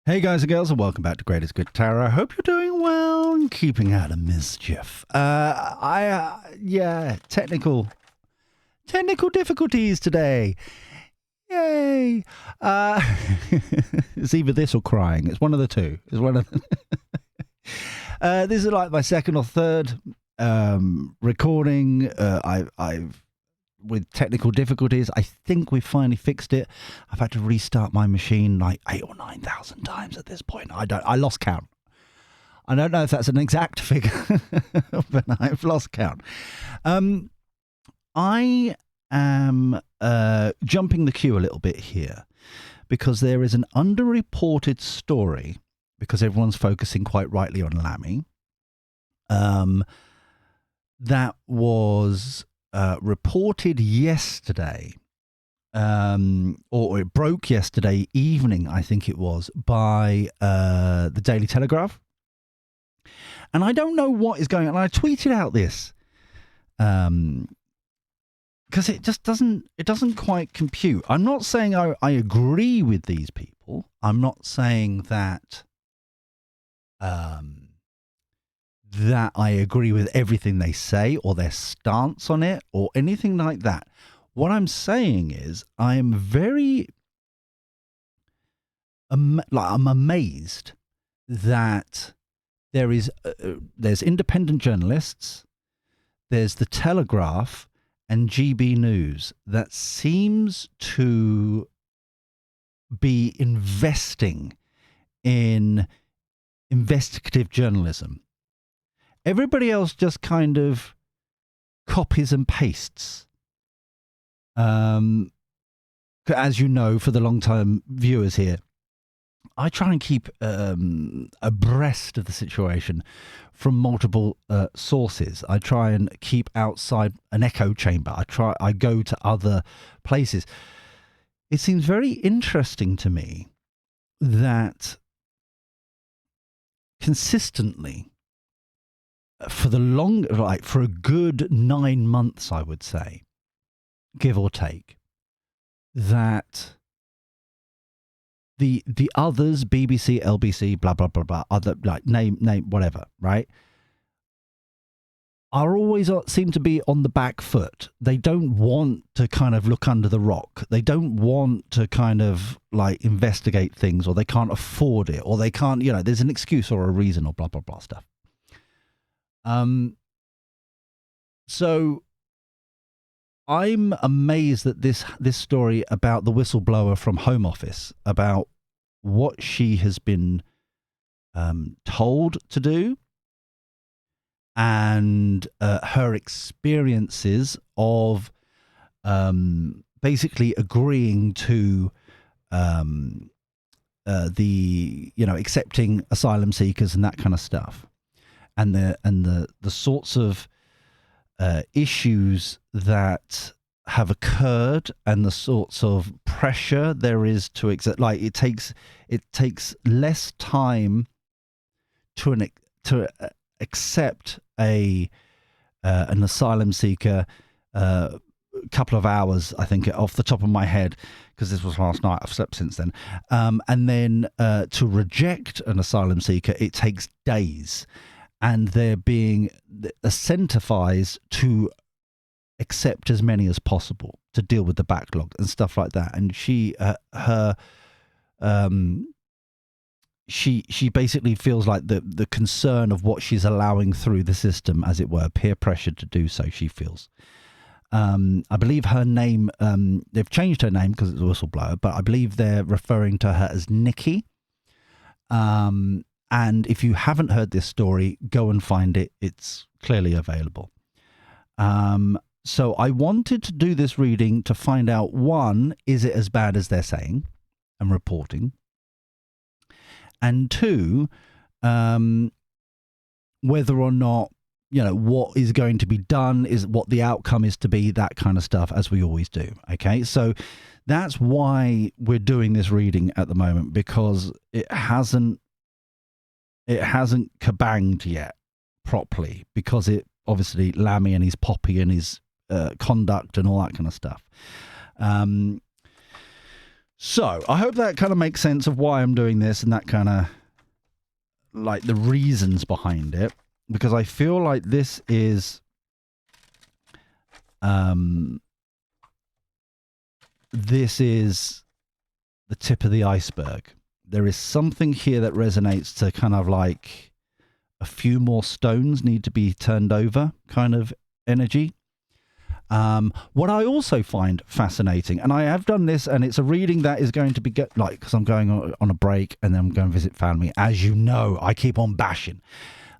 Hey guys and girls, and welcome back to Greatest Good Tarot. I hope you're doing well and keeping out of mischief. Technical difficulties today. Yay! It's either this or crying. It's one of the two. It's one of. This is like my second or third recording. I've with technical difficulties. I think we finally fixed it. I've had to restart my machine like 8,000 or 9,000 times at this point. I lost count. I don't know if that's an exact figure, but I've lost count. I am jumping the queue a little bit here because there is an underreported story, because everyone's focusing quite rightly on Lammy, that was reported yesterday, or it broke yesterday evening, I think it was, by the Daily Telegraph. And I don't know what is going on. I tweeted out this because it just doesn't quite compute. I'm not saying I agree with these people. I'm not saying that that I agree with everything they say or their stance on it or anything like that. What I'm saying is I am very I'm amazed that there's independent journalists, there's the Telegraph and GB News that seems to be investing in investigative journalism. Everybody else just kind of copies and pastes. As you know, for the long-time viewers here, I try and keep abreast of the situation from multiple sources. I try and keep outside an echo chamber. I go to other places. It seems very interesting to me that consistently, for a good 9 months, I would say, give or take, that the others, BBC, LBC, blah blah blah blah, other name whatever, right, are always seem to be on the back foot. They don't want to kind of look under the rock. They don't want to kind of investigate things, or they can't afford it, or they can't. There's an excuse or a reason, or blah blah blah stuff. So I'm amazed that this story about the whistleblower from Home Office, about what she has been told to do, and her experiences of basically agreeing to accepting asylum seekers and that kind of stuff, and the sorts of issues that have occurred, and the sorts of pressure there is to accept. It takes less time to accept an asylum seeker. A couple of hours, I think, off the top of my head, because this was last night. I've slept since then. And then to reject an asylum seeker, it takes days. And they're being incentivized to accept as many as possible to deal with the backlog and stuff like that. And she basically feels like the concern of what she's allowing through the system, as it were, peer pressure to do so, she feels. I believe her name, they've changed her name because it's a whistleblower, but I believe they're referring to her as Nicki. And if you haven't heard this story, go and find it. It's clearly available. So I wanted to do this reading to find out, one, is it as bad as they're saying and reporting? And two, whether or not, what is going to be done, is what the outcome is to be, that kind of stuff, as we always do. Okay, so that's why we're doing this reading at the moment, because it hasn't kabanged yet properly, because it obviously Lammy and his poppy and his conduct and all that kind of stuff. So I hope that kind of makes sense of why I'm doing this and that kind of like the reasons behind it, because I feel like this is the tip of the iceberg. There is something here that resonates to kind of like a few more stones need to be turned over kind of energy. What I also find fascinating, and I have done this, and it's a reading that is going to be because I'm going on a break and then I'm going to visit family. As you know, I keep on bashing.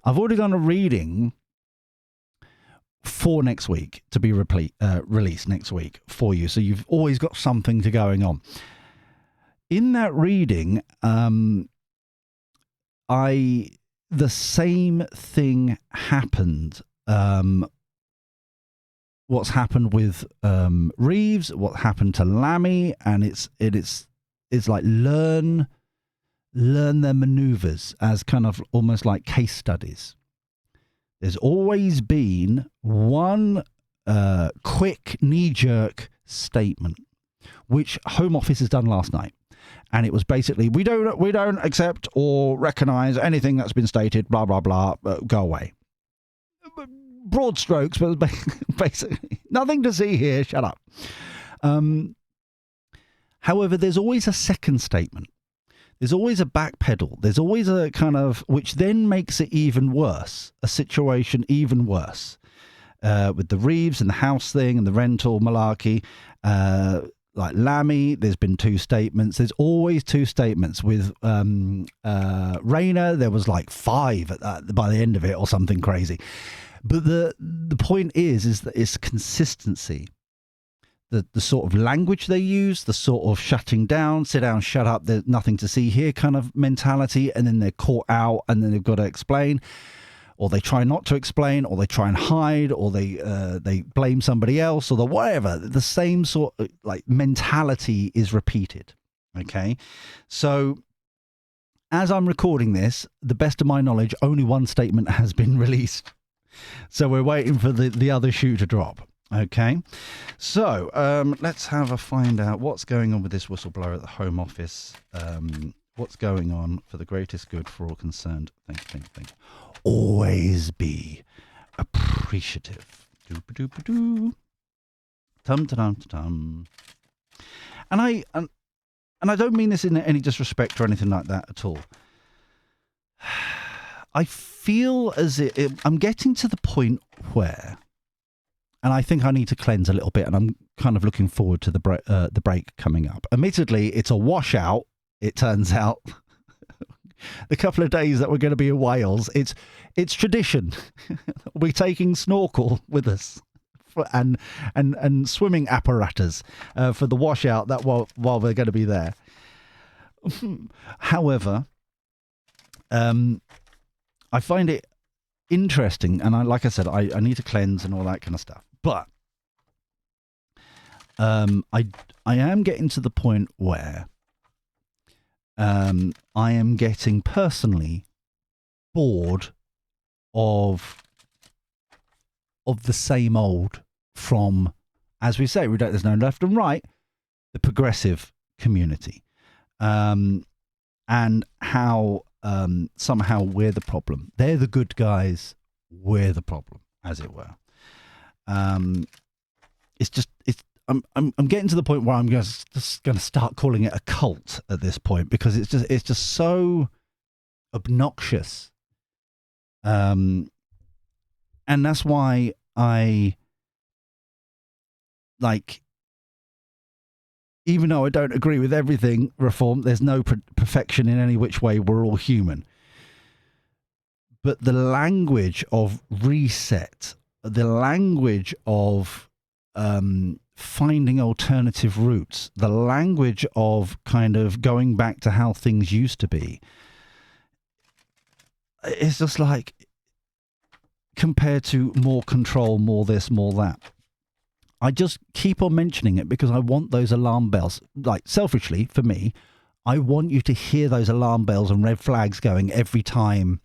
I've already done a reading for next week to be released next week for you. So you've always got something to going on. In that reading, the same thing happened. What's happened with Reeves, what happened to Lammy, and it's like learn their maneuvers as kind of almost like case studies. There's always been one quick knee-jerk statement, which Home Office has done last night. And it was basically, we don't accept or recognise anything that's been stated, blah, blah, blah, go away. Broad strokes, but basically nothing to see here, shut up. However, there's always a second statement. There's always a backpedal. There's always a kind of, which then makes it even worse, a situation even worse. With the Reeves and the house thing and the rental malarkey, like Lammy, there's been two statements. There's always two statements. With Raina, there was like 5 by the end of it or something crazy. But the point is that it's consistency. The sort of language they use, the sort of shutting down, sit down, shut up, there's nothing to see here kind of mentality, and then they're caught out and then they've got to explain, or they try not to explain, or they try and hide, or they blame somebody else, or whatever. The same sort of like mentality is repeated. Okay, so as I'm recording this, the best of my knowledge, only one statement has been released. So we're waiting for the other shoe to drop. Okay, so let's have a find out what's going on with this whistleblower at the Home Office. What's going on for the greatest good for all concerned. Think. Always be appreciative. Doop-a-doop-a-doo. Tum-ta-dum-ta-dum. And I don't mean this in any disrespect or anything like that at all. I feel as I'm getting to the point where, and I think I need to cleanse a little bit, and I'm kind of looking forward to the break coming up. Admittedly, it's a washout, it turns out. The couple of days that we're going to be in Wales, it's tradition. We're taking snorkel with us and swimming apparatus for the washout that while we're going to be there. However, I find it interesting, and like I said, I need to cleanse and all that kind of stuff. But I am getting to the point where I am getting personally bored of the same old from, as we say, there's no left and right, the progressive community, and how somehow we're the problem. They're the good guys, we're the problem, as it were. I'm getting to the point where I'm just going to start calling it a cult at this point, because it's just so obnoxious. And that's why I like, even though I don't agree with everything reform, there's no perfection in any which way. We're all human. But the language of reset, the language of finding alternative routes, the language of kind of going back to how things used to be, it's just like, compared to more control, more this, more that. I just keep on mentioning it because I want those alarm bells. Like, selfishly, for me, I want you to hear those alarm bells and red flags going every time.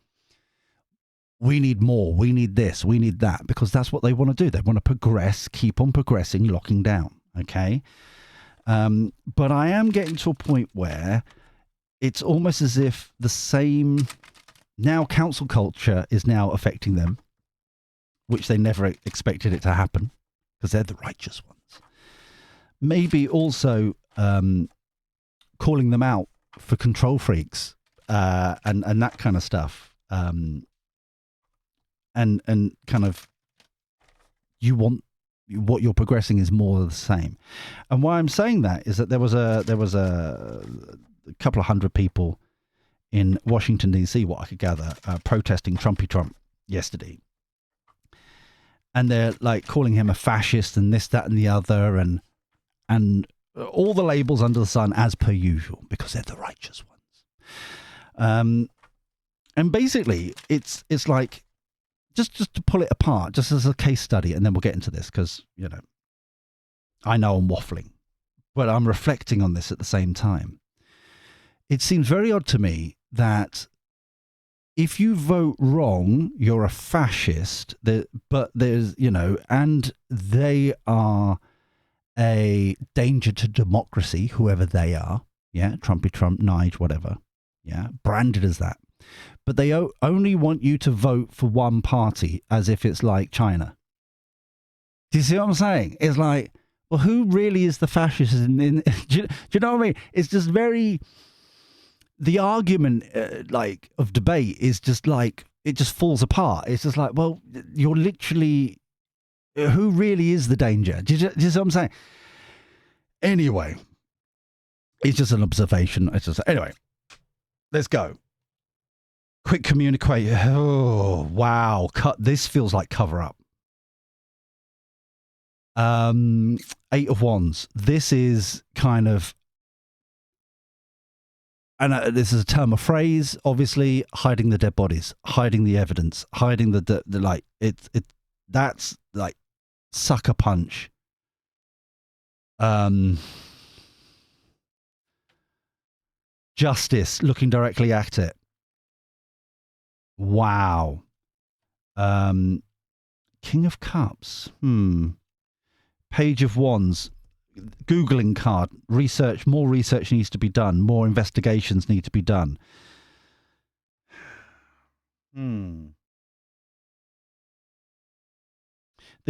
We need more, we need this, we need that, because that's what they want to do. They want to progress, keep on progressing, locking down, okay? But I am getting to a point where it's almost as if the same now council culture is now affecting them, which they never expected it to happen because they're the righteous ones. Maybe also calling them out for control freaks and that kind of stuff. And kind of what you're progressing is more of the same. And why I'm saying that is that there was a couple of hundred people in Washington DC, what I could gather, protesting Trumpy Trump yesterday, and they're like calling him a fascist and this, that, and the other, and all the labels under the sun as per usual because they're the righteous ones. And basically, it's like. Just to pull it apart, just as a case study, and then we'll get into this because, I know I'm waffling, but I'm reflecting on this at the same time. It seems very odd to me that if you vote wrong, you're a fascist, but there's, and they are a danger to democracy, whoever they are. Yeah, Trumpy Trump, Nige, whatever. Yeah, branded as that. But they only want you to vote for one party as if it's like China. Do you see what I'm saying? It's like, well, who really is the fascist? Do you know what I mean? It's just very... The argument, of debate is just like, it just falls apart. It's just like, well, you're literally... Who really is the danger? Do you see what I'm saying? Anyway, it's just an observation. Anyway, let's go. Quick communicate. Oh, wow. This feels like cover up. 8 of Wands. This is kind of, and this is a term of phrase, obviously, hiding the dead bodies, hiding the evidence, hiding the like, that's like sucker punch. Justice, looking directly at it. Wow. King of Cups. Page of Wands. Googling card. Research. More research needs to be done. More investigations need to be done. The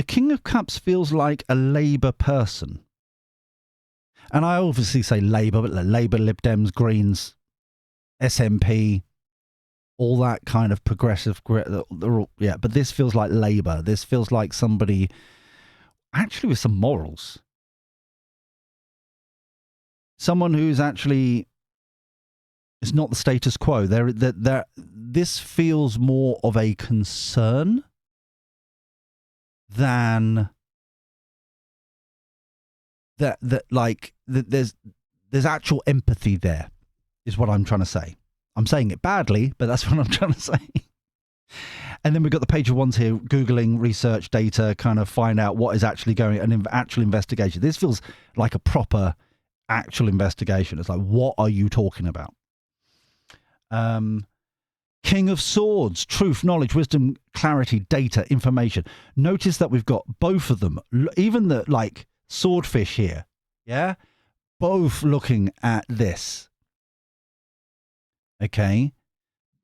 King of Cups feels like a Labour person. And I obviously say Labour, but Labour, Lib Dems, Greens, SNP, all that kind of progressive, yeah, but this feels like Labour. This feels like somebody actually with some morals. Someone who's actually, it's not the status quo. This feels more of a concern than there's actual empathy there, is what I'm trying to say. I'm saying it badly, but that's what I'm trying to say. And then we've got the Page of Wands here, Googling, research, data, kind of find out what is actually going on, an actual investigation. This feels like a proper actual investigation. It's like, what are you talking about? King of Swords, truth, knowledge, wisdom, clarity, data, information. Notice that we've got both of them, even the swordfish here. Yeah. Both looking at this. Okay.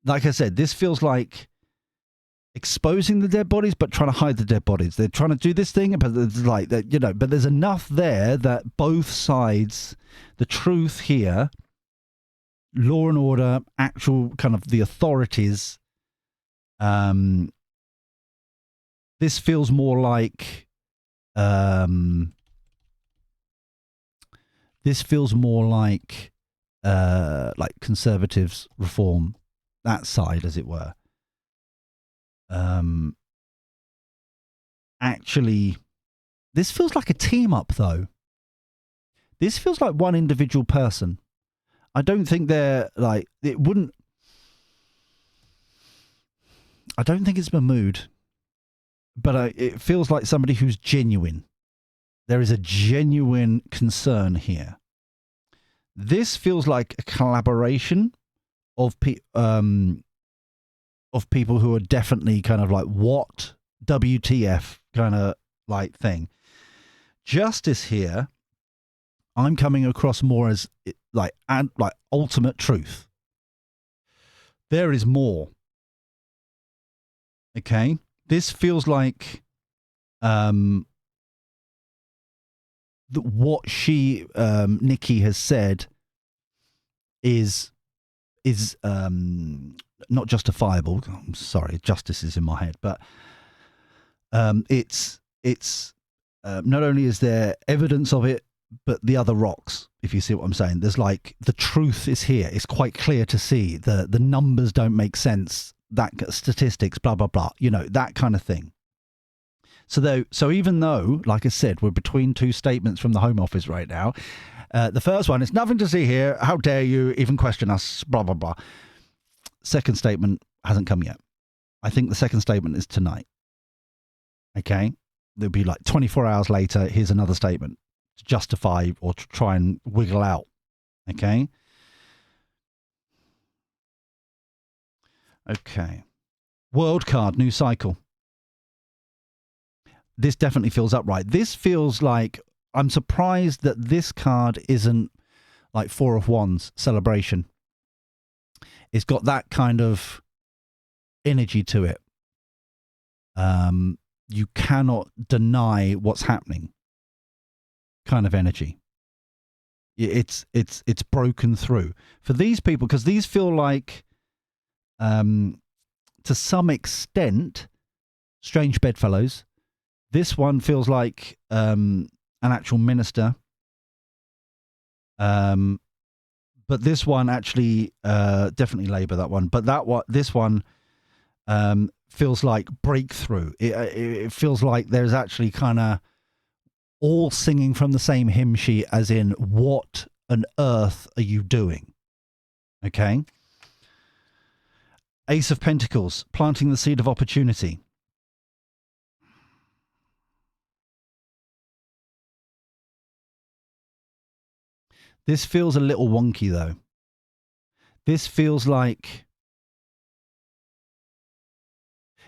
Like I said, this feels like exposing the dead bodies, but trying to hide the dead bodies. They're trying to do this thing, but it's like that, but there's enough there that both sides, the truth here, law and order, actual kind of the authorities. This feels more like, conservatives, reform, that side, as it were. Actually, this feels like a team up, though. This feels like one individual person. I don't think they're it wouldn't. I don't think it's Mahmood, but it feels like somebody who's genuine. There is a genuine concern here. This feels like a collaboration of people who are definitely kind of like, what WTF kind of thing. Justice here, I'm coming across more as like ultimate truth. There is more. Okay, this feels like what she Nicki has said is not justifiable. I'm sorry, justice is in my head, but it's not only is there evidence of it, but the other rocks. If you see what I'm saying, there's like the truth is here. It's quite clear to see. The numbers don't make sense. That statistics, blah blah blah. You know, that kind of thing. So even though, like I said, we're between two statements from the Home Office right now. The first one, it's nothing to see here. How dare you even question us? Blah blah blah. Second statement hasn't come yet. I think the second statement is tonight. Okay, there'll be like 24 hours later. Here's another statement to justify or to try and wiggle out. Okay. Okay. World card, new cycle. This definitely feels upright. This feels like I'm surprised that this card isn't like Four of Wands celebration. It's got that kind of energy to it. You cannot deny what's happening. Kind of energy. It's broken through for these people because these feel like, to some extent, strange bedfellows. This one feels like an actual minister. But this one actually, definitely Labour, that one. But this one feels like breakthrough. It feels like there's actually kind of all singing from the same hymn sheet, as in, what on earth are you doing? Okay. Ace of Pentacles, planting the seed of opportunity. This feels a little wonky, though. This feels like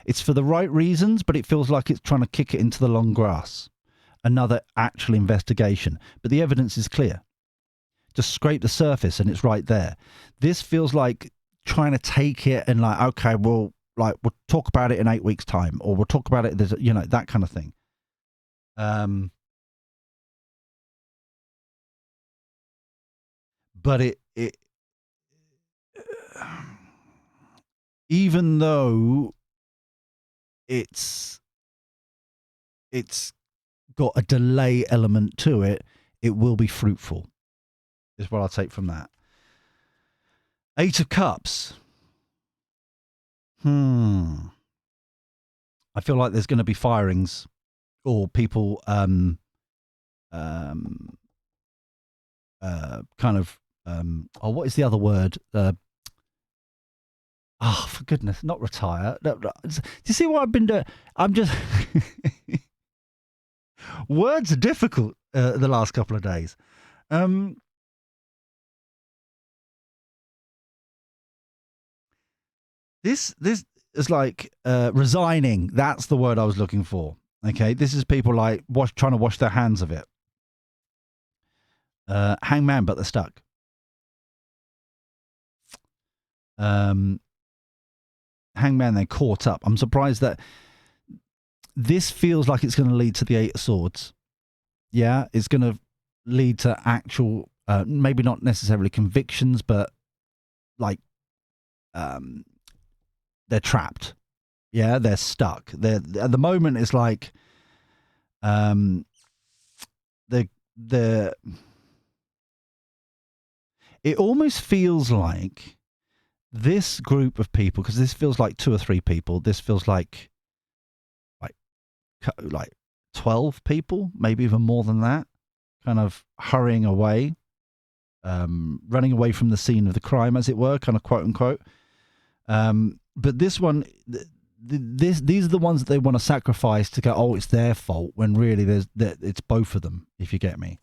it's for the right reasons, but it feels like it's trying to kick it into the long grass. Another actual investigation. But the evidence is clear. Just scrape the surface and it's right there. This feels like trying to take it and like, okay, we'll talk about it in 8 weeks' time, or we'll talk about it, there's, you know, that kind of thing. But it even though it's got a delay element to it, it will be fruitful, is what I'll take from that. Eight of Cups. I feel like there's going to be firings or people kind of what is the other word? For goodness, not retire. No, do you see what I've been doing? I'm just words are difficult the last couple of days. This is like resigning. That's the word I was looking for. Okay, this is people like trying to wash their hands of it. Hangman, but they're stuck. Hangman, they're caught up. I'm surprised that this feels like it's going to lead to the Eight of Swords. Yeah, it's going to lead to actual, maybe not necessarily convictions, but like they're trapped. Yeah, they're stuck. They're at the moment. It's like they're. It almost feels like this group of people, because this feels like 2 or 3 people. This feels like 12 people, maybe even more than that, kind of hurrying away, running away from the scene of the crime, as it were, kind of quote unquote. But this one, these are the ones that they want to sacrifice to go, oh, it's their fault, when really it's both of them, if you get me.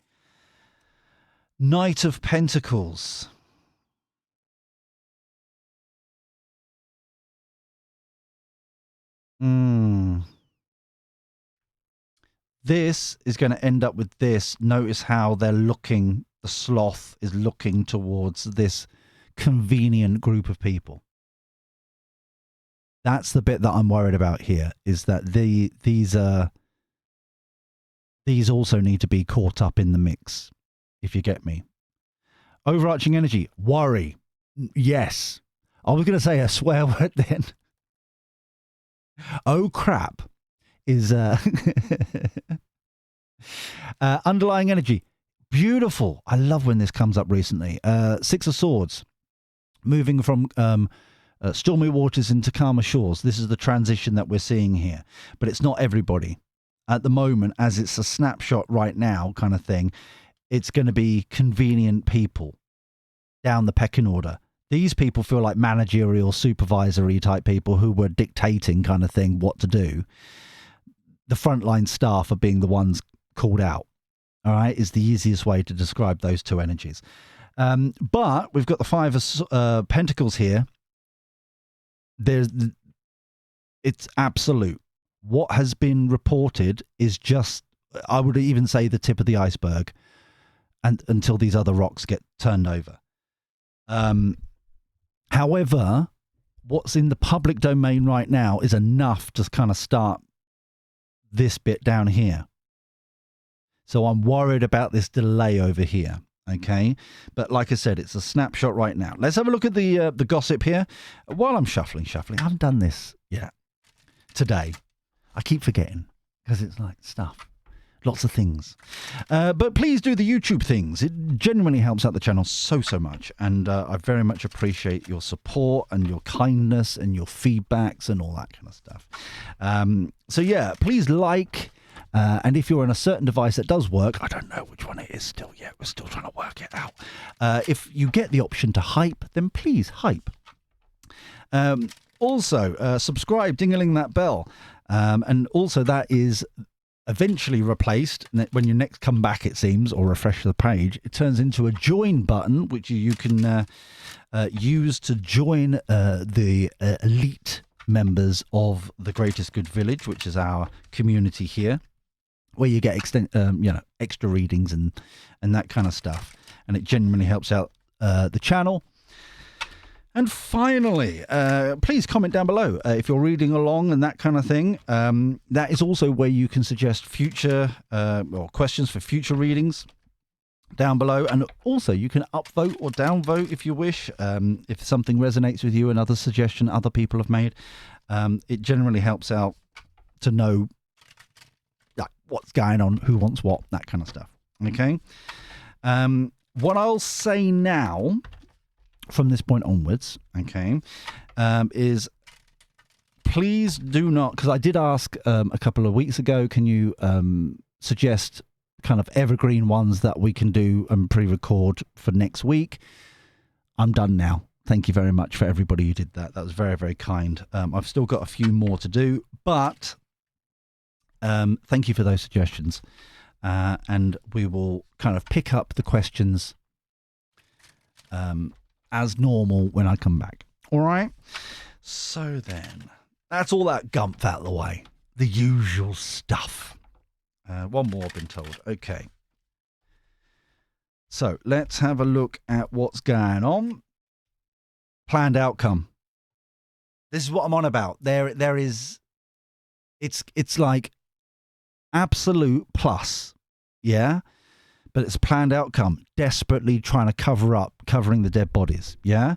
Knight of Pentacles. this is going to end up with this. Notice how they're looking, the sloth is looking towards this convenient group of people. That's the bit that I'm worried about here, is that these also need to be caught up in the mix, if you get me. Overarching energy, worry. Yes. I was going to say a swear word then. Oh, crap. Is underlying energy. Beautiful. I love when this comes up recently. Six of Swords. Moving from stormy waters into calmer shores. This is the transition that we're seeing here. But it's not everybody. At the moment, as it's a snapshot right now kind of thing, it's going to be convenient people down the pecking order. These people feel like managerial, supervisory type people who were dictating kind of thing what to do. The frontline staff are being the ones called out. All right, is the easiest way to describe those two energies. But we've got the Five of Pentacles here. It's absolute. What has been reported is just, I would even say, the tip of the iceberg, and until these other rocks get turned over. However, what's in the public domain right now is enough to kind of start this bit down here. So I'm worried about this delay over here. Okay, but like I said, it's a snapshot right now. Let's have a look at the gossip here. While I'm shuffling, I haven't done this yet today. I keep forgetting because it's like stuff, lots of things. But please do the YouTube things. It genuinely helps out the channel so much, and I very much appreciate your support and your kindness and your feedbacks and all that kind of stuff. So yeah, please like. And if you're on a certain device that does work, I don't know which one it is still yet. We're still trying to work it out. If you get the option to hype, then please hype. Also, subscribe, dingling that bell. And also that is eventually replaced when you next come back, it seems, or refresh the page. It turns into a join button, which you can use to join the elite members of the Greatest Good Village, which is our community here, where you get extra readings and that kind of stuff, and it genuinely helps out the channel. And finally, please comment down below if you're reading along and that kind of thing. That is also where you can suggest future or questions for future readings down below, and also you can upvote or downvote if you wish, if something resonates with you, another suggestion other people have made. It generally helps out to know what's going on, who wants what, that kind of stuff. Okay. What I'll say now from this point onwards, okay, is please do not, because I did ask a couple of weeks ago, can you suggest kind of evergreen ones that we can do and pre-record for next week? I'm done now. Thank you very much for everybody who did that. That was very, very kind. I've still got a few more to do, but thank you for those suggestions. And we will kind of pick up the questions as normal when I come back. All right? So then, that's all that gumph out of the way. The usual stuff. One more, I've been told. Okay. So, let's have a look at what's going on. Planned outcome. This is what I'm on about. There is... It's like absolute plus, yeah? But it's a planned outcome. Desperately trying to covering the dead bodies, yeah?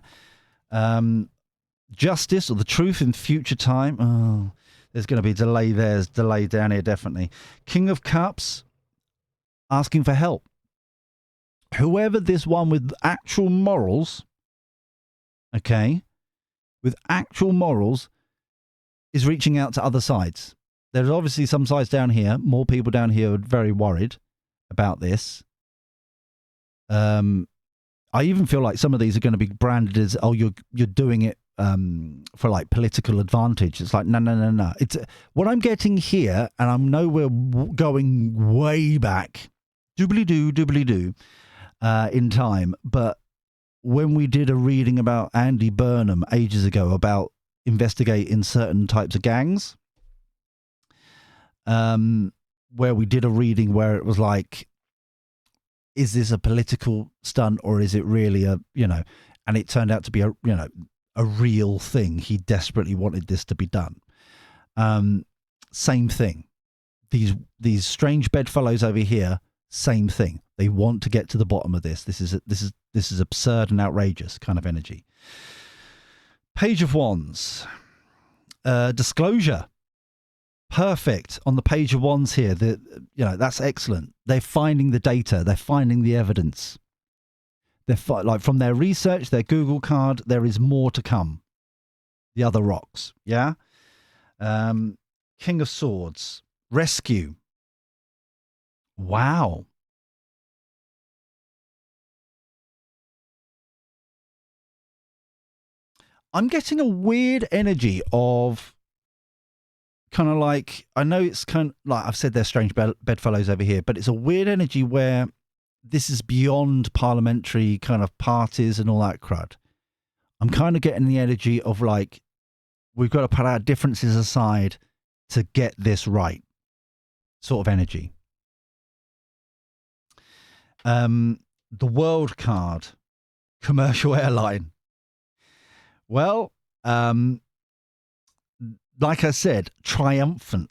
Justice or the truth in future time. Oh, there's going to be delay there. There's delay down here, definitely. King of Cups, asking for help. Whoever this one with actual morals, okay, with actual morals is reaching out to other sides. There's obviously some sides down here. More people down here are very worried about this. I even feel like some of these are going to be branded as, oh, you're doing it for like political advantage. It's like, no. It's what I'm getting here, and I know we're going way back, doobly-doo, in time. But when we did a reading about Andy Burnham ages ago about investigating certain types of gangs, where we did a reading where it was like, is this a political stunt or is it really a, and it turned out to be a real thing. He desperately wanted this to be done. Same thing. These strange bedfellows over here, same thing. They want to get to the bottom of this. This is absurd and outrageous kind of energy. Page of Wands. Disclosure. Perfect on the Page of Wands here. That's excellent. They're finding the data. They're finding the evidence. They're from their research, their Google card. There is more to come. The other rocks. Yeah. King of Swords. Rescue. Wow. I'm getting a weird energy of kind of like, I know it's kind of like I've said, they're strange bedfellows over here, but it's a weird energy where this is beyond parliamentary kind of parties and all that crud. I'm kind of getting the energy of like, we've got to put our differences aside to get this right sort of energy. The World card, commercial airline. Well, like I said, triumphant.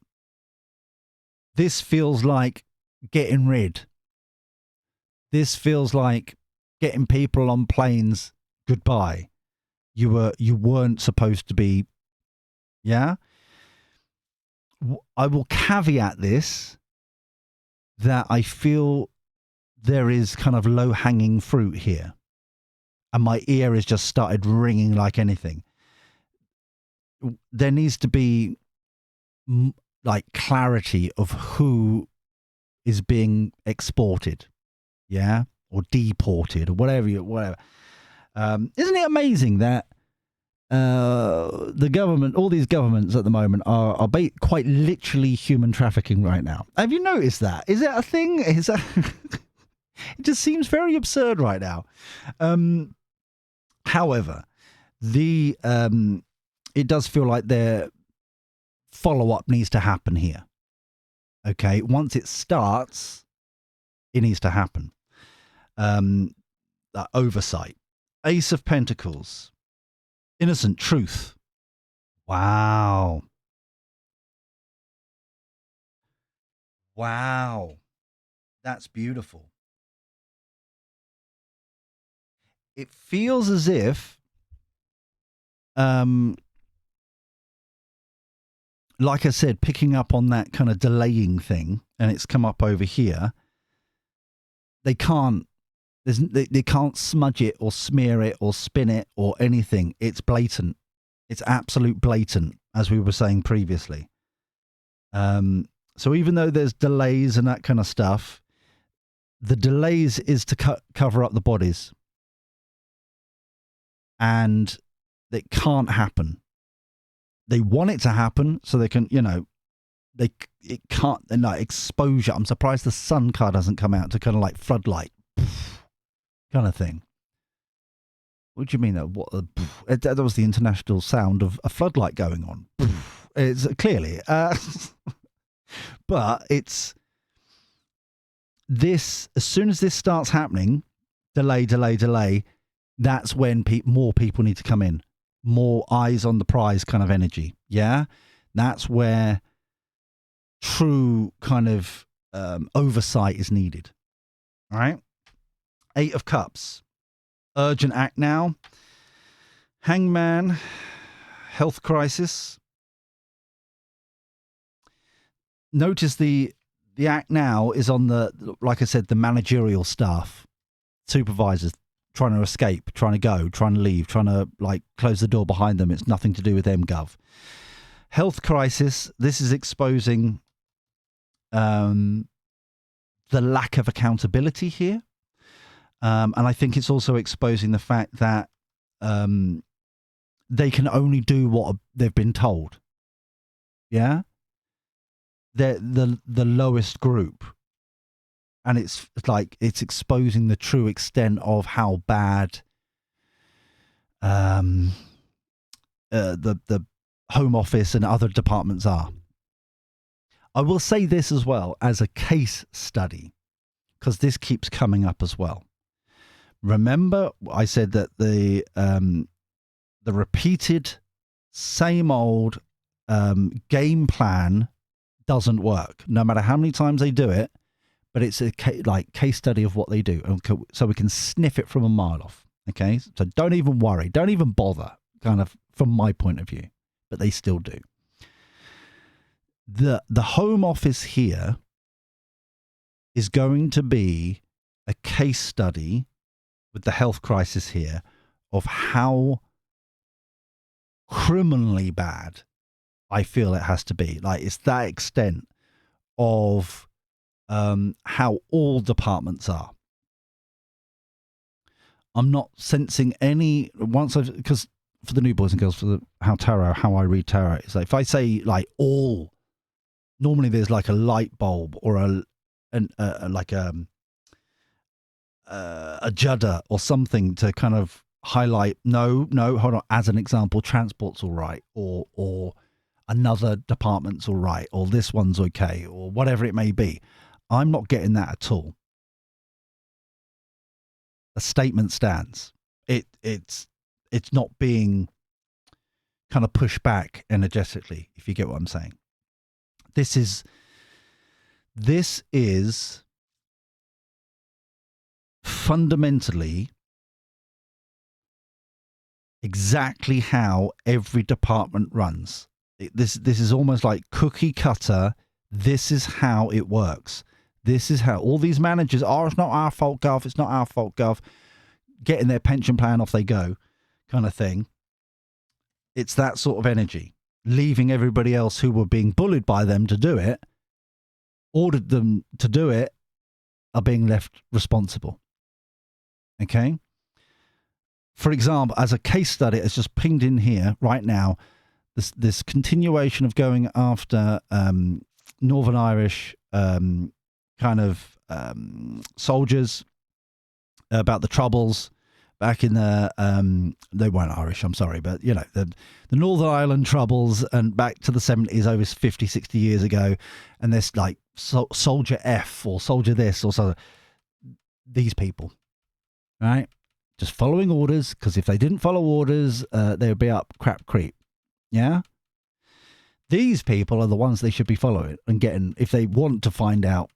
This feels like getting rid. This feels like getting people on planes goodbye. You weren't supposed to be. Yeah. I will caveat this that I feel there is kind of low-hanging fruit here. And my ear has just started ringing like anything. There needs to be like clarity of who is being exported, yeah, or deported, or whatever. Isn't it amazing that the government, all these governments at the moment are quite literally human trafficking right now? Have you noticed that? Is it a thing? Is that it just seems very absurd right now. However, it does feel like their follow-up needs to happen here. Okay, once it starts, it needs to happen. Oversight. Ace of Pentacles. Innocent truth. Wow. Wow. That's beautiful. It feels as if, like I said, picking up on that kind of delaying thing, and it's come up over here. They can't smudge it or smear it or spin it or anything. It's blatant. It's absolute blatant, as we were saying previously. So even though there's delays and that kind of stuff, the delays is to cover up the bodies. And it can't happen. They want it to happen so they can, it can't, like exposure. I'm surprised the sun card hasn't come out to kind of like floodlight kind of thing. What do you mean? That was the international sound of a floodlight going on. It's clearly, but it's this, as soon as this starts happening, delay, that's when more people need to come in. More eyes on the prize kind of energy. Yeah. That's where true kind of oversight is needed. All right. 8 of Cups. Urgent act now. Hangman. Health crisis. Notice the act now is on the, like I said, the managerial staff, supervisors, trying to escape, trying to go, trying to leave, trying to like close the door behind them. It's nothing to do with them, gov. Health crisis. This is exposing the lack of accountability here. And I think it's also exposing the fact that they can only do what they've been told. Yeah? They're the lowest group. And it's like it's exposing the true extent of how bad the Home Office and other departments are. I will say this as well as a case study, because this keeps coming up as well. Remember, I said that the repeated same old game plan doesn't work, no matter how many times they do it. But it's a case study of what they do, so we can sniff it from a mile off. Okay, so don't even worry, don't even bother. Kind of from my point of view, but they still do. The Home Office here is going to be a case study with the health crisis here of how criminally bad I feel it has to be. Like, it's that extent of how all departments are. I'm not sensing any because for the new boys and girls, for how I read tarot, it's like if I say like all, normally there's like a light bulb or a judder or something to kind of highlight. No, hold on. As an example, transport's all right, or another department's all right, or this one's okay, or whatever it may be. I'm not getting that at all. A statement stands. It's not being kind of pushed back energetically, if you get what I'm saying. This is fundamentally exactly how every department runs. This is almost like cookie cutter. This is how it works. This is how all these managers are. It's not our fault, Gov. It's not our fault, Gov. Getting their pension plan, off they go, kind of thing. It's that sort of energy. Leaving everybody else who were being bullied by them to do it, ordered them to do it, are being left responsible. Okay? For example, as a case study, it's just pinged in here right now, this continuation of going after Northern Irish soldiers about the Troubles back in the they weren't Irish, I'm sorry, but you know, the Northern Ireland Troubles, and back to the 70s, over 50, 60 years ago, and this like Soldier F or Soldier this or so. These people, right? Just following orders, because if they didn't follow orders, they would be up crap creek. Yeah? These people are the ones they should be following and getting, if they want to find out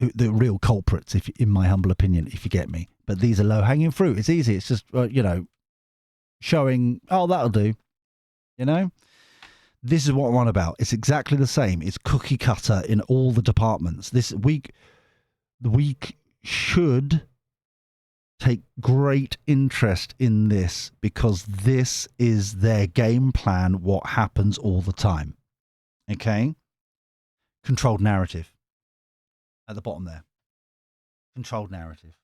the real culprits, if, in my humble opinion, if you get me. But these are low-hanging fruit. It's easy. It's just, showing, oh, that'll do. You know? This is what I'm on about. It's exactly the same. It's cookie cutter in all the departments. The week should take great interest in this, because this is their game plan, what happens all the time. Okay? Controlled narrative. At the bottom there. Controlled narrative.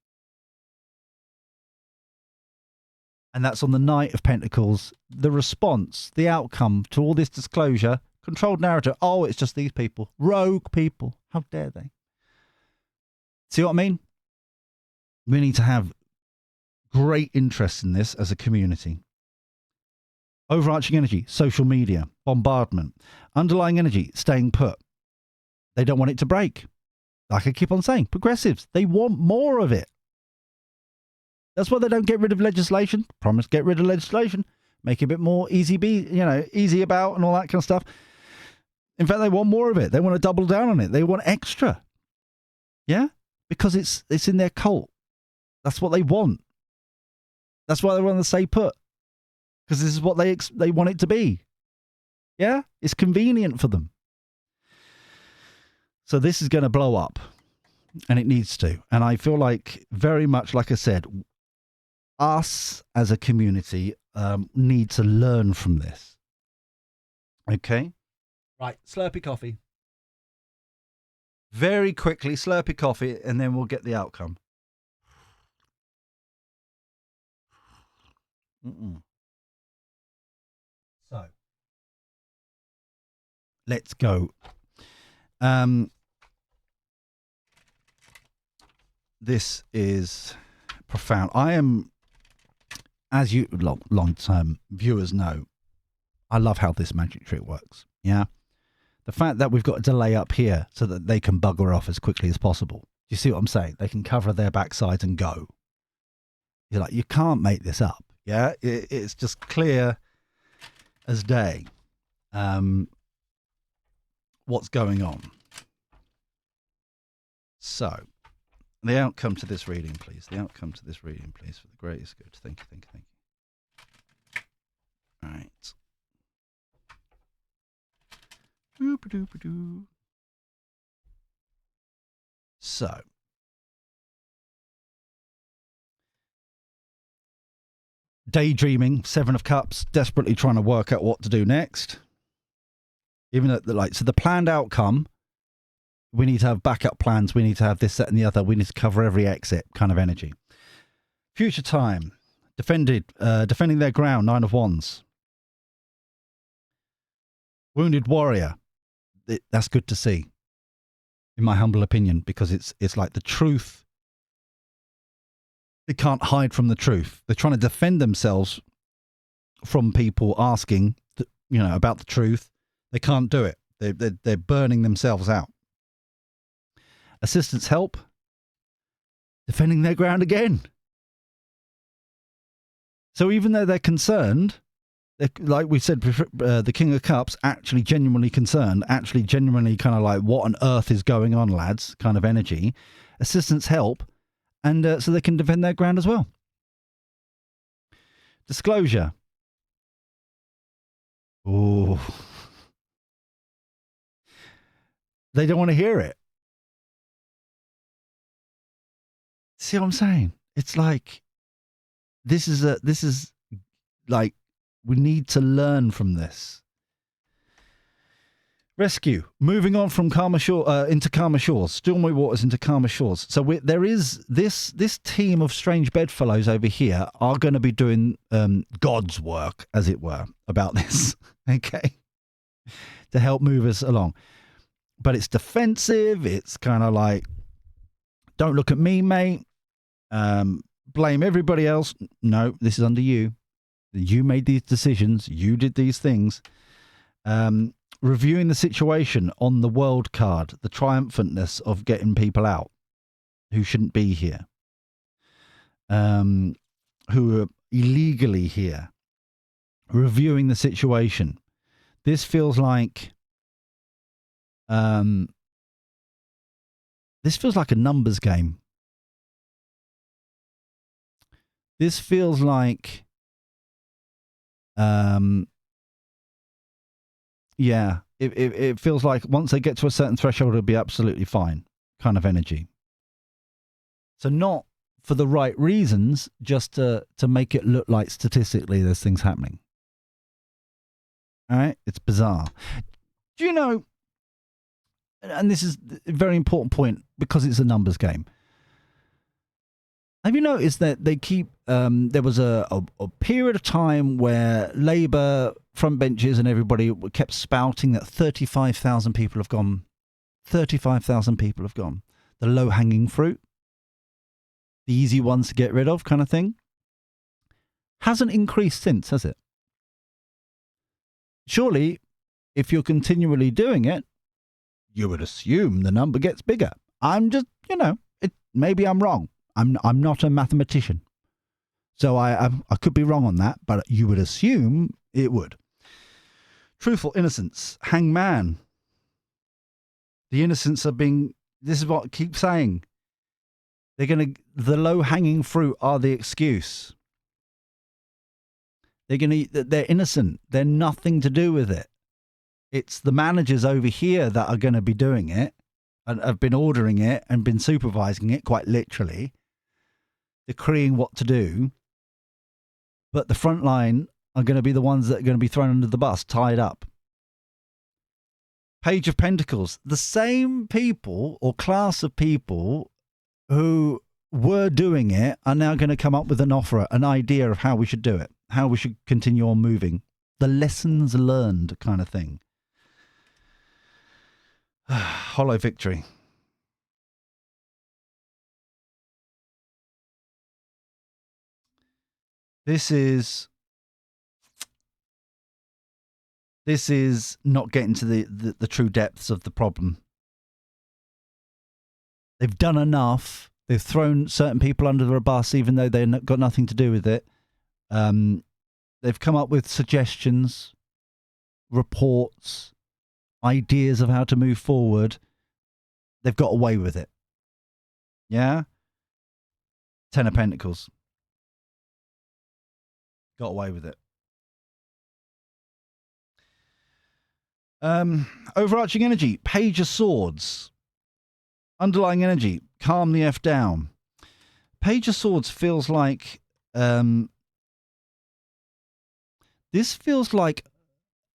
And that's on the Knight of Pentacles. The response, the outcome to all this disclosure, controlled narrative. Oh, it's just these people. Rogue people. How dare they? See what I mean? We need to have great interest in this as a community. Overarching energy, social media, bombardment. Underlying energy, staying put. They don't want it to break. Like I keep on saying, progressives, they want more of it. That's why they don't get rid of legislation. Promise get rid of legislation. Make it a bit more easy about and all that kind of stuff. In fact, they want more of it. They want to double down on it. They want extra. Yeah? Because it's in their cult. That's what they want. That's why they want to stay put. Because this is what they want it to be. Yeah? It's convenient for them. So this is going to blow up. And it needs to. And I feel like, very much like I said, us as a community need to learn from this. Okay? Right, Slurpee coffee. Very quickly, Slurpee coffee, and then we'll get the outcome. So, let's go. This is profound. I am, as you long-term viewers know, I love how this magic trick works. Yeah. The fact that we've got a delay up here so that they can bugger off as quickly as possible. You see what I'm saying? They can cover their backsides and go. You're like, you can't make this up. Yeah, it's just clear as day what's going on. So, the outcome to this reading, please. The outcome to this reading, please, for the greatest good. Thank you, thank you, thank you. All right. So, daydreaming, Seven of Cups, desperately trying to work out what to do next. Even at so the planned outcome, we need to have backup plans. We need to have this, that, and the other. We need to cover every exit kind of energy. Future time, defending their ground, Nine of Wands. Wounded warrior, that's good to see, in my humble opinion, because it's like the truth. They can't hide from the truth. They're trying to defend themselves from people asking, about the truth. They can't do it. They're burning themselves out. Assistance help, defending their ground again. So even though they're concerned, like we said, the King of Cups, actually genuinely concerned, actually genuinely kind of like, what on earth is going on, lads, kind of energy. Assistance help, and so they can defend their ground as well. Disclosure. Oh, they don't want to hear it. See what I'm saying? It's like, this is like, we need to learn from this. Rescue. Moving on from into calmer shores. Stormy waters into calmer shores. So there is this team of strange bedfellows over here are going to be doing God's work, as it were, about this. Okay, to help move us along. But it's defensive. It's kind of like, don't look at me, mate. Blame everybody else. No, this is under you. You made these decisions. You did these things. Reviewing the situation on the world card, the triumphantness of getting people out who shouldn't be here, who are illegally here. Reviewing the situation. This feels like a numbers game. This feels like it feels like once they get to a certain threshold, it'll be absolutely fine kind of energy. So not for the right reasons, just to make it look like statistically there's things happening. All right? It's bizarre. Do you know, and this is a very important point because it's a numbers game. Have you noticed that they keep, there was a period of time where Labour, front benches and everybody kept spouting that 35,000 people have gone. 35,000 people have gone. The low-hanging fruit. The easy ones to get rid of kind of thing. Hasn't increased since, has it? Surely, if you're continually doing it, you would assume the number gets bigger. I'm just, maybe I'm wrong. I'm not a mathematician, so I could be wrong on that, but you would assume it would. Truthful innocence, hangman. The innocents are being. This is what I keep saying. The low-hanging fruit are the excuse. They're innocent. They're nothing to do with it. It's the managers over here that are going to be doing it and have been ordering it and been supervising it, quite literally. Decreeing what to do, but the front line are going to be the ones that are going to be thrown under the bus, tied up. Page of Pentacles, the same people or class of people who were doing it are now going to come up with an offer, an idea of how we should do it, how we should continue on moving. The lessons learned kind of thing. Hollow victory. This is This is not getting to the true depths of the problem. They've done enough. They've thrown certain people under the bus, even though they've got nothing to do with it. They've come up with suggestions, reports, ideas of how to move forward. They've got away with it. Yeah? 10 of Pentacles. Got away with it. Overarching energy, Page of Swords. Underlying energy, calm the F down. Page of Swords feels like... this feels like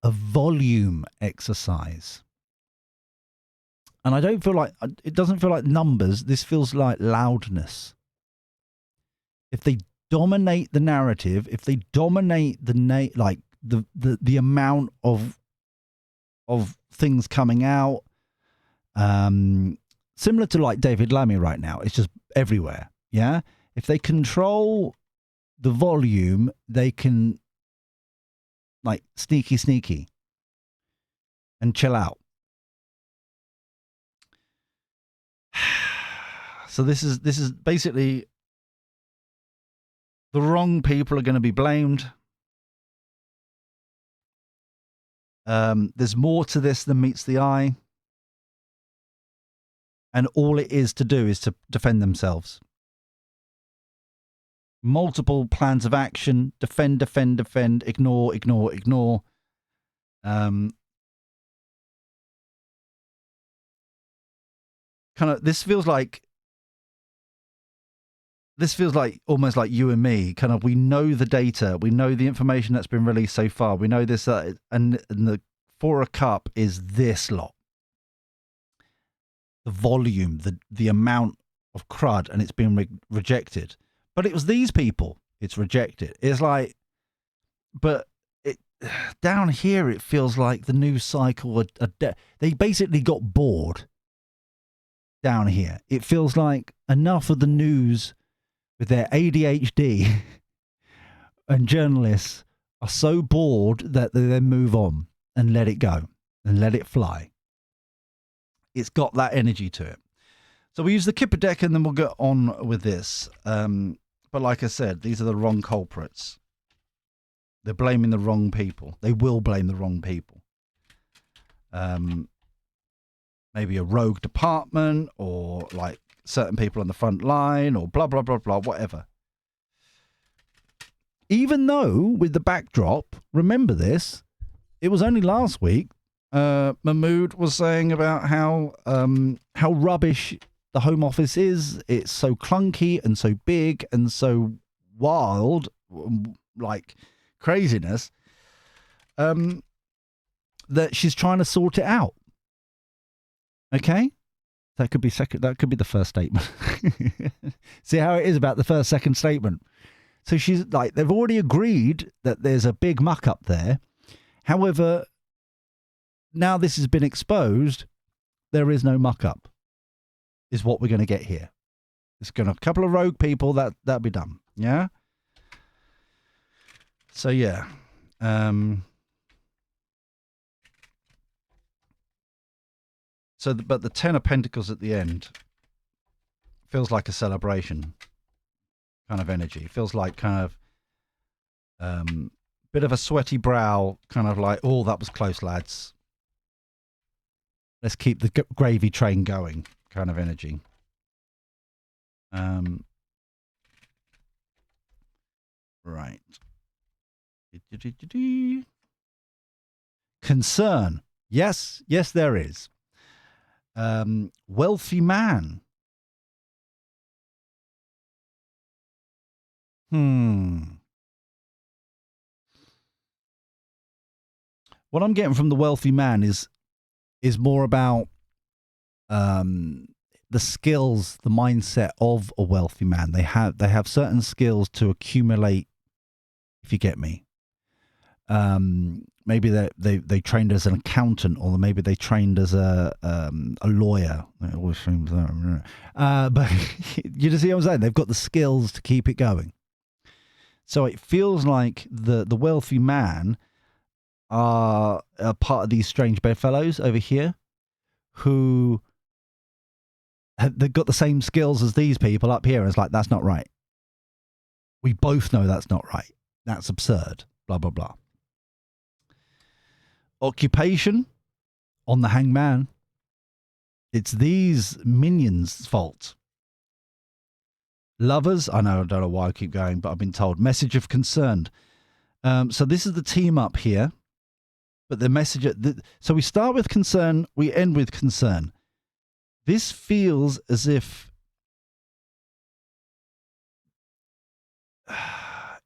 a volume exercise. And I don't feel like... It doesn't feel like numbers. This feels like loudness. If they dominate the narrative, if they dominate the amount of things coming out, similar to like David Lammy right now, it's just everywhere. Yeah, if they control the volume, they can like sneaky and chill out. So this is basically the wrong people are going to be blamed. There's more to this than meets the eye. And all it is to do is to defend themselves. Multiple plans of action. Defend, ignore. Kind of, this feels like almost like you and me. Kind of, we know the data. We know the information that's been released so far. We know this, and the Four of Cup is this lot. The volume, the amount of crud, and it's been rejected. But it was these people it's rejected. It's like, but it down here it feels like the news cycle. They basically got bored. Down here, it feels like enough of the news with their ADHD and journalists are so bored that they then move on and let it go and let it fly. It's got that energy to it. So we use the Kipper deck and then we'll get on with this. But like I said, these are the wrong culprits. They're blaming the wrong people. They will blame the wrong people. Maybe a rogue department or like certain people on the front line or blah, blah, blah, blah, whatever. Even though with the backdrop, remember this, it was only last week, Mahmood was saying about how rubbish the Home Office is. It's so clunky and so big and so wild, like craziness, that she's trying to sort it out. Okay? That could be the first statement. See how it is about the first, second statement. So she's like, they've already agreed that there's a big muck up there. However, now this has been exposed, there is no muck up, is what we're going to get here. It's going to a couple of rogue people, that'll be done. Yeah? So yeah. But the Ten of Pentacles at the end feels like a celebration kind of energy. It feels like kind of bit of a sweaty brow, kind of like, oh, that was close, lads. Let's keep the gravy train going kind of energy. Right. Concern. Yes, there is. Wealthy man. What I'm getting from the wealthy man is more about the skills, the mindset of a wealthy man. They have certain skills to accumulate, if you get me. Maybe they trained as an accountant, or maybe they trained as a lawyer. But you just see what I'm saying? They've got the skills to keep it going. So it feels like the wealthy man are a part of these strange bedfellows over here who they've got the same skills as these people up here. And it's like, that's not right. We both know that's not right. That's absurd. Blah, blah, blah. Occupation on the hangman. It's these minions' fault. Lovers, I don't know why I keep going, but I've been told. Message of concern. So this is the team up here. But the message, so we start with concern, we end with concern. This feels as if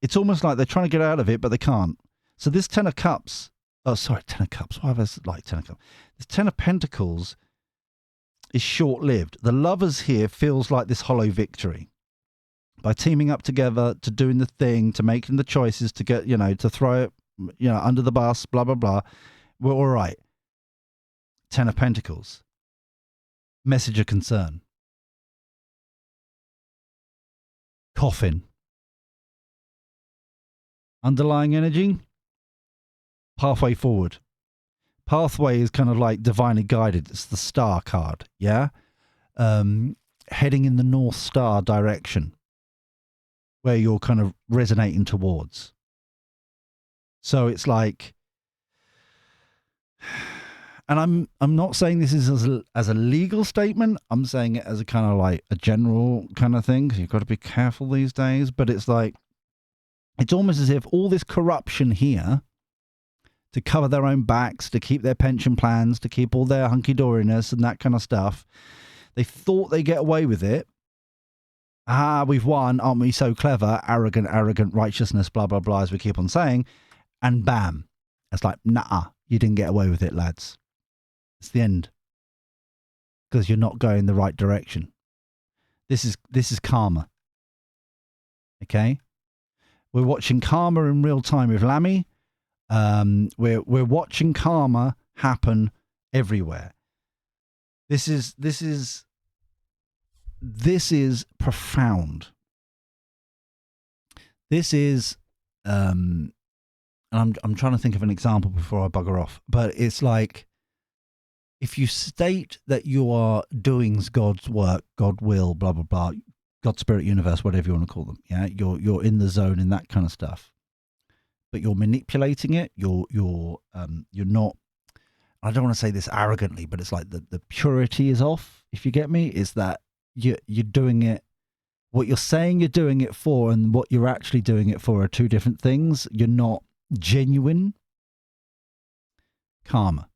it's almost like they're trying to get out of it, but they can't. So this 10 of cups, oh, sorry, 10 of cups. Why have I like 10 of cups? This 10 of pentacles is short-lived. The lovers here feels like this hollow victory. By teaming up together, to doing the thing, to making the choices, to get, to throw it, under the bus, blah, blah, blah. We're all right. 10 of pentacles. Message of concern. Coffin. Underlying energy. Pathway forward. Pathway is kind of like divinely guided. It's the star card, yeah? Heading in the North Star direction, where you're kind of resonating towards. So it's like, and I'm not saying this is as a legal statement. I'm saying it as a kind of like a general kind of thing, because you've got to be careful these days. But it's like, it's almost as if all this corruption here to cover their own backs, to keep their pension plans, to keep all their hunky-doriness and that kind of stuff, they thought they'd get away with it. We've won, aren't we so clever? Arrogant righteousness, blah, blah, blah, as we keep on saying. And bam. It's like, nah, you didn't get away with it, lads. It's the end. Because you're not going the right direction. This is karma. Okay? We're watching karma in real time with Lammy. We're watching karma happen everywhere. This is profound. This is and I'm trying to think of an example before I bugger off, but it's like, if you state that you are doing God's work, God will, blah blah blah, God, spirit, universe, whatever you want to call them, yeah, you're in the zone and that kind of stuff, but you're manipulating it. You're not. I don't want to say this arrogantly, but it's like the purity is off. If you get me, is that you're doing it. What you're saying you're doing it for and what you're actually doing it for are two different things. You're not genuine. Karma.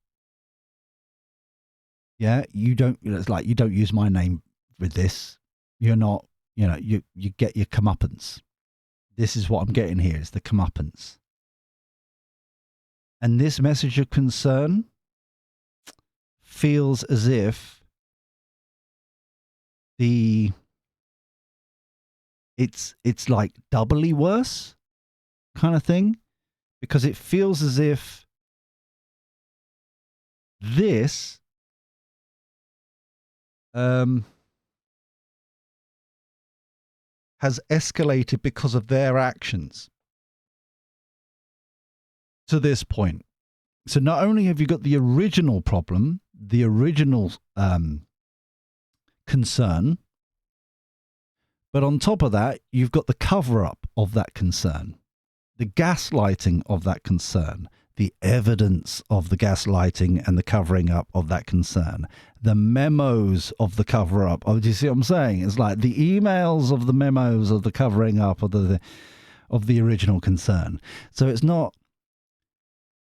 Yeah, you don't. It's like, you don't use my name with this. You're not. You get your comeuppance. This is what I'm getting here. Is the comeuppance. And this message of concern feels as if it's like doubly worse kind of thing, because it feels as if this has escalated because of their actions to this point. So not only have you got the original problem, the original concern, but on top of that, you've got the cover-up of that concern, the gaslighting of that concern, the evidence of the gaslighting and the covering up of that concern, the memos of the cover-up. Oh, do you see what I'm saying? It's like the emails of the memos of the covering up of the original concern. So it's not,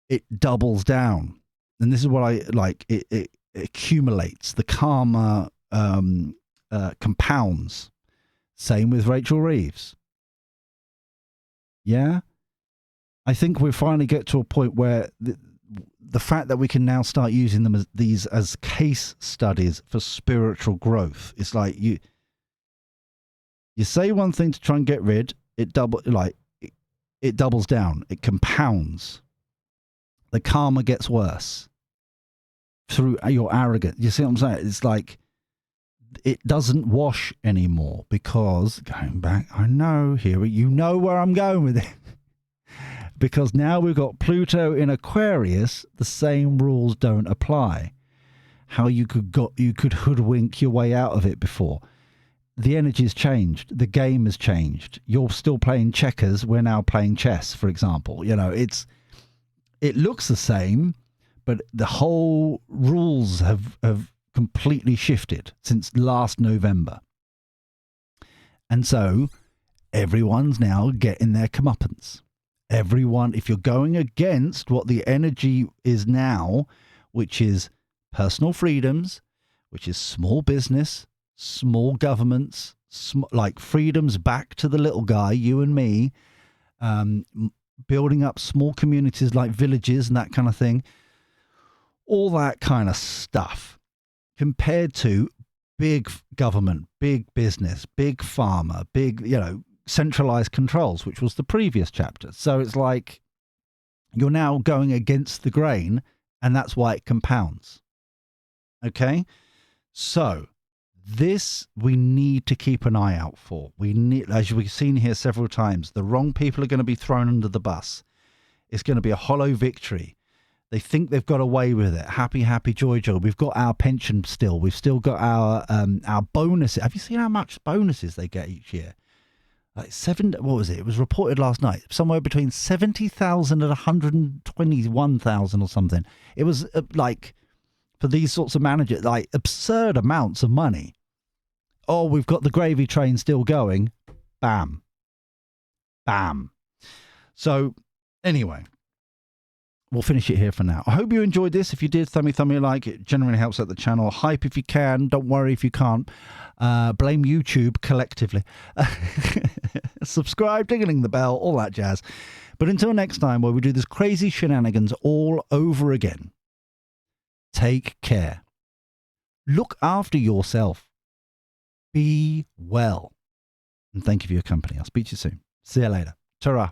it doubles down. And this is what I like, it accumulates. The karma compounds. Same with Rachel Reeves. Yeah? I think we finally get to a point where the fact that we can now start using them as case studies for spiritual growth. It's like you say one thing to try and get rid, it doubles down, it compounds. The karma gets worse through your arrogance. You see what I'm saying? It's like it doesn't wash anymore, because going back, I know here, you know where I'm going with it. because now we've got Pluto in Aquarius, the same rules don't apply. How you could hoodwink your way out of it before. The energy's changed. The game has changed. You're still playing checkers. We're now playing chess, for example. You know, it looks the same, but the whole rules have completely shifted since last November. And so everyone's now getting their comeuppance. Everyone, if you're going against what the energy is now, which is personal freedoms, which is small business, small governments, like freedoms back to the little guy, you and me, building up small communities like villages and that kind of thing, all that kind of stuff, compared to big government, big business, big pharma, big, centralized controls, which was the previous chapter. So it's like you're now going against the grain, and that's why it compounds. Okay? So this we need to keep an eye out for. We need, as we've seen here several times, the wrong people are going to be thrown under the bus. It's going to be a hollow victory. They think they've got away with it. Happy, happy, joy, joy. We've got our pension still. We've still got our bonuses. Have you seen how much bonuses they get each year? Like what was it? It was reported last night. Somewhere between 70,000 and 121,000 or something. It was like, for these sorts of managers, like absurd amounts of money. Oh, we've got the gravy train still going. Bam. Bam. So anyway, we'll finish it here for now. I hope you enjoyed this. If you did, thumb me a like. It generally helps out the channel. Hype if you can. Don't worry if you can't. Blame YouTube collectively. Subscribe, dingling the bell, all that jazz. But until next time, where we do this crazy shenanigans all over again, take care. Look after yourself. Be well. And thank you for your company. I'll speak to you soon. See you later. Ta-ra.